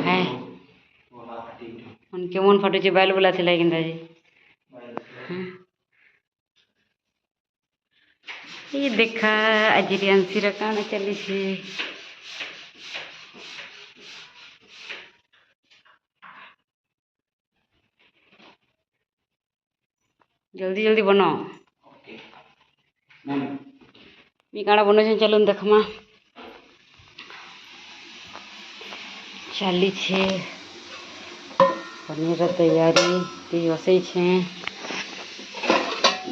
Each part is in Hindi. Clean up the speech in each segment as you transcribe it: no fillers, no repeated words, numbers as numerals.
है उनके मन फटुचे बैल बुला थिला किंदा जी ये देखा आज रियांशी रा काना चली छे जल्दी जल्दी बनाओ मी काना बनो चलो देखमा चली छे पनीर तैयारी ती बसई छे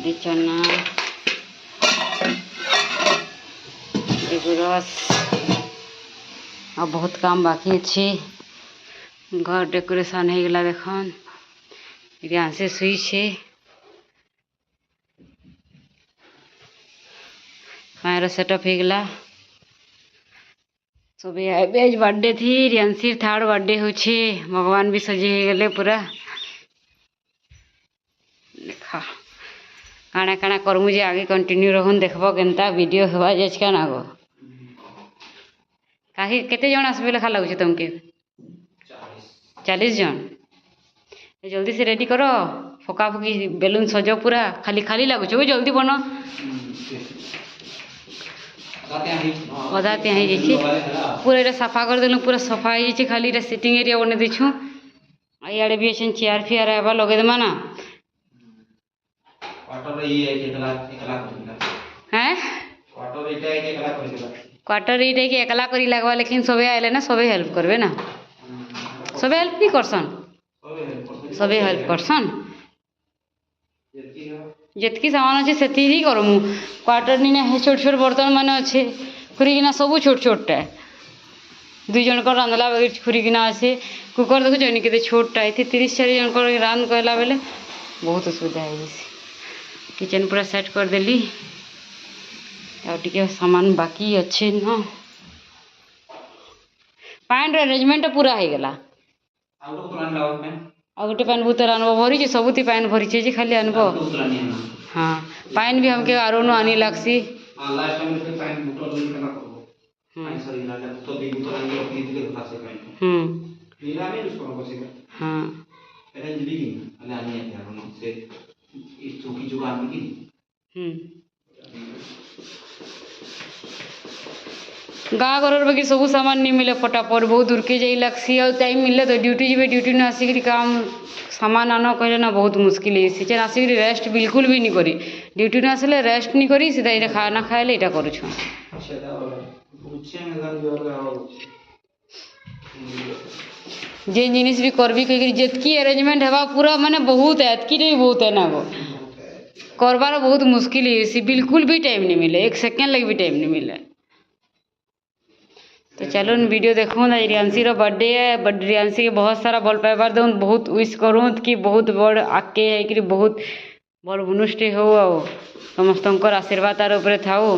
दी चना रस आ बहुत काम बाकी अच्छे घर डेकोरेशन हो गला देखन रियांशी सुई छे मायर सेटअप हो गला सब आज बर्थडे थी रियांशी थर्ड बर्थडे हो भगवान भी सजे हो गले पूरा देखा काଣା काଣା करमु जे आगे कंटिन्यू रहन देखबो केनता वीडियो हवा जेच का ना गो काहे केते जण आसबे लेखा लागुचे तुमके 40 जन जल्दी से रेडी करो फका फकी बेलून सजो पूरा खाली खाली लागुचे ओ जल्दी बनो अदाते हैं जे पूरा एटा सफा कर देलु पूरा सफा हो जे खाली एटा सिटिंग एरिया बने देछु आ याडे भी अछन चेयर फियर आबा लगे देमा ना क्वार्टर इटा के एकला करी लगवा लेकिन सबे आइले ना सबे हेल्प करबे ना सबे हेल्प नहीं करसन सबे हेल्प करसन जितकी सामान अच्छे से ही करमु क्वार्टर नहीं ना छोट छोट बर्तन मान अच्छे खुरीकिना सब छोट छोटा दुई जन को रांधला बेले खुरीकिना अच्छे कुकर देखुन के छोटा ये 30-40 जन को रांध कहला बेले बहुत असुविधा है किचन पूरा सेट कर देली टे सामान बाकी अच्छे न पैंट अरेंजमेंट पूरा हो गला आ गोटे पैन भूतर आनब भरी सबुति पैन भरी खाली आनब हाँ पैन भी हमके आरो नु आनी लागसी हाँ गाँ घर बाकी सब सामान नहीं मिले फटाफट बहुत दूर के जाई लगसी और टाइम मिले तो ड्यूटी जी ड्यूटी न आसिक काम सामान आन कहले ना बहुत मुश्किल है आसिक रेस्ट बिल्कुल भी नहीं करी ड्यूटी न आसले रेस्ट नहीं करी सीधा ये खाना खाए यहाँ करुछ जे जिनिस भी करबी कहीं जितकी अरेंजमेंट है पूरा माने बहुत है एतकी नहीं बहुत है ना गो करबार बहुत मुश्किल है बिल्कुल भी टाइम नहीं मिले 1 सेकेंड लगे भी टाइम नहीं मिले तो चलो वीडियो देखो ना रियांशी रो बर्थडे है रियांशी के बहुत सारा भल पाइबार दूँ बहुत विश करूँ कि बहुत बड़ आके है कि बहुत बड़ बुनुष्टे हो समस्त आशीर्वाद तार ऊपर थाओ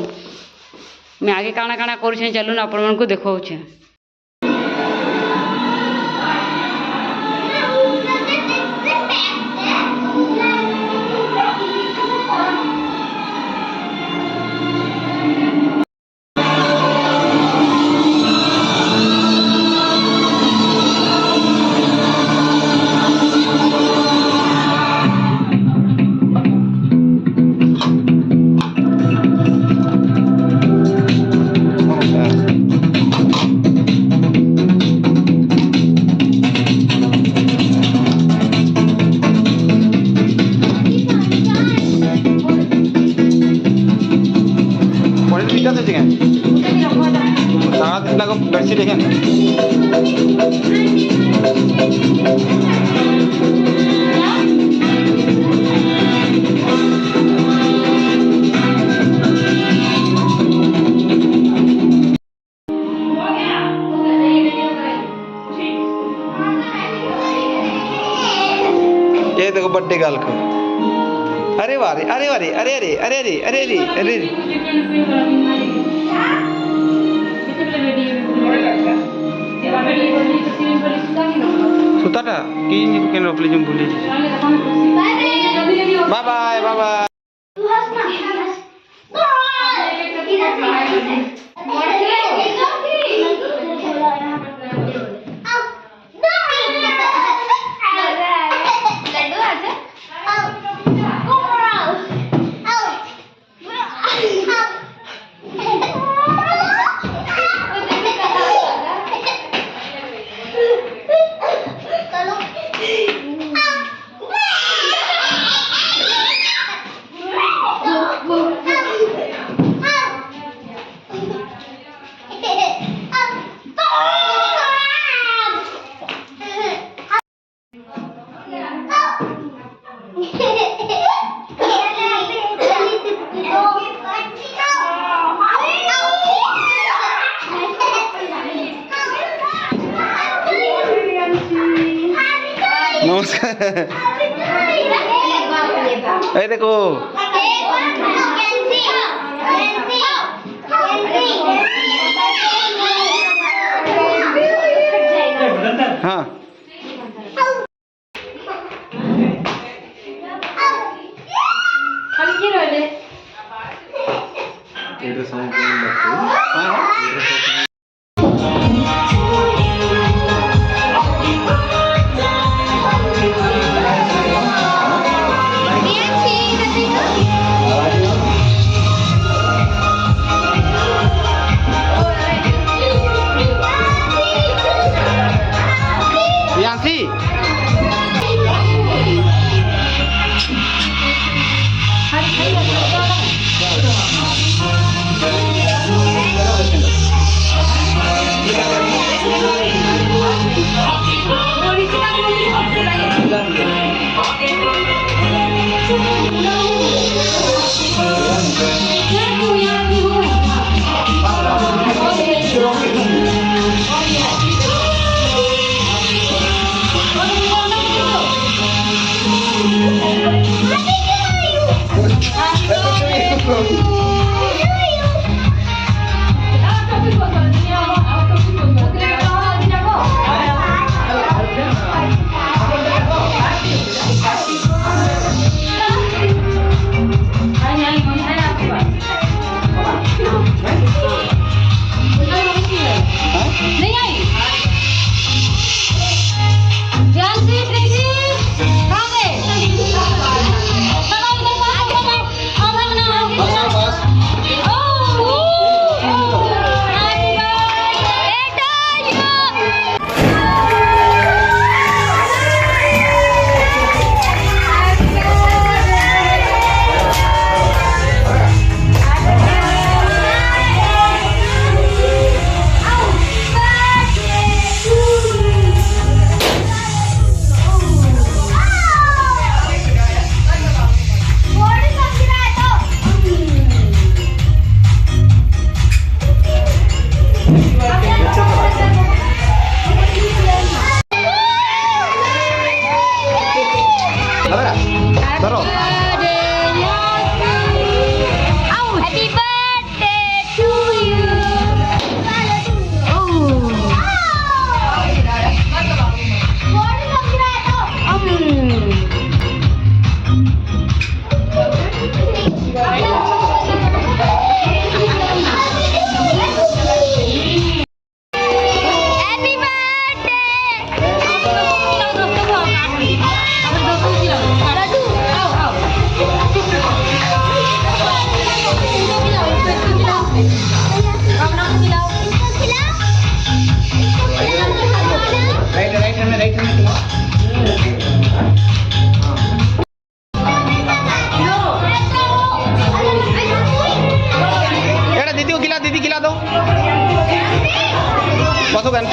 मैं आगे काଣା काଣା करुछे चलून आपण मन को देखौछे बेडशीट है ये देखो बर्थडे गर्ल को अरे वारे अरे वारे अरे अरे अरे अरे अरे अरे अरे सुताटा कि केन रखले जो भूली बाय बाय बाय बाय नमस्कार। ये देखो हाँ रियांशी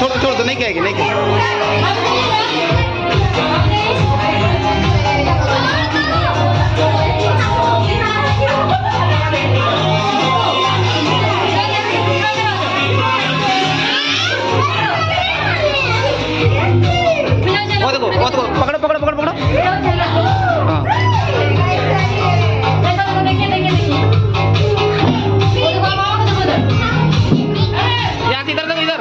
छोड़ छोड़ तो नहीं कहेगी नहीं कहेगी। वो देखो पकड़ो पकड़ो पकड़ो पकड़ो हाँ यहाँ से इधर देखो इधर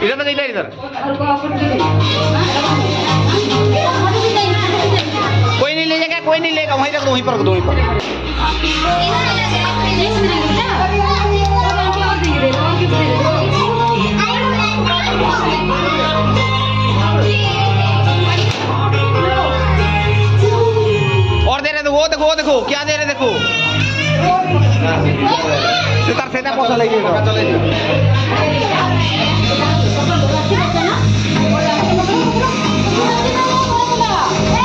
इधर इधर इधर कोई नहीं ले जाएगा कोई नहीं लेगा वहीं रख दो वहीं पर रख दो वहीं पर और दे रहे वो देखो वो देखो क्या दे रहे देखो तार से पहुंचा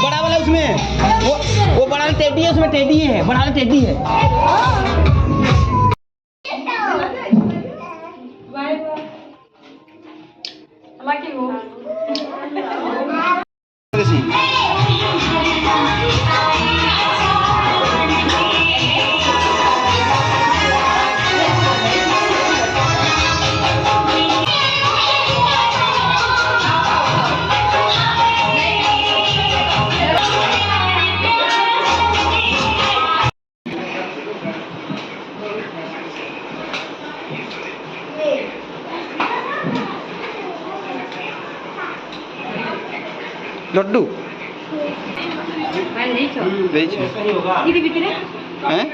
बड़ा वाला उसमें वो बड़ा वाला टेडी है उसमें टेडी है बड़ा वाला टेडी है लड्डू ପାଣି ଦେଇଛ ଦେଇଛି କିରି ଭିତରେ हैं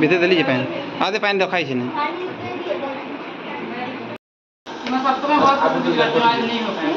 ভিতরে দিলি যে পানি আদে পানি দেখাইছে না मैं सबको मैं बहुत नहीं हो पाया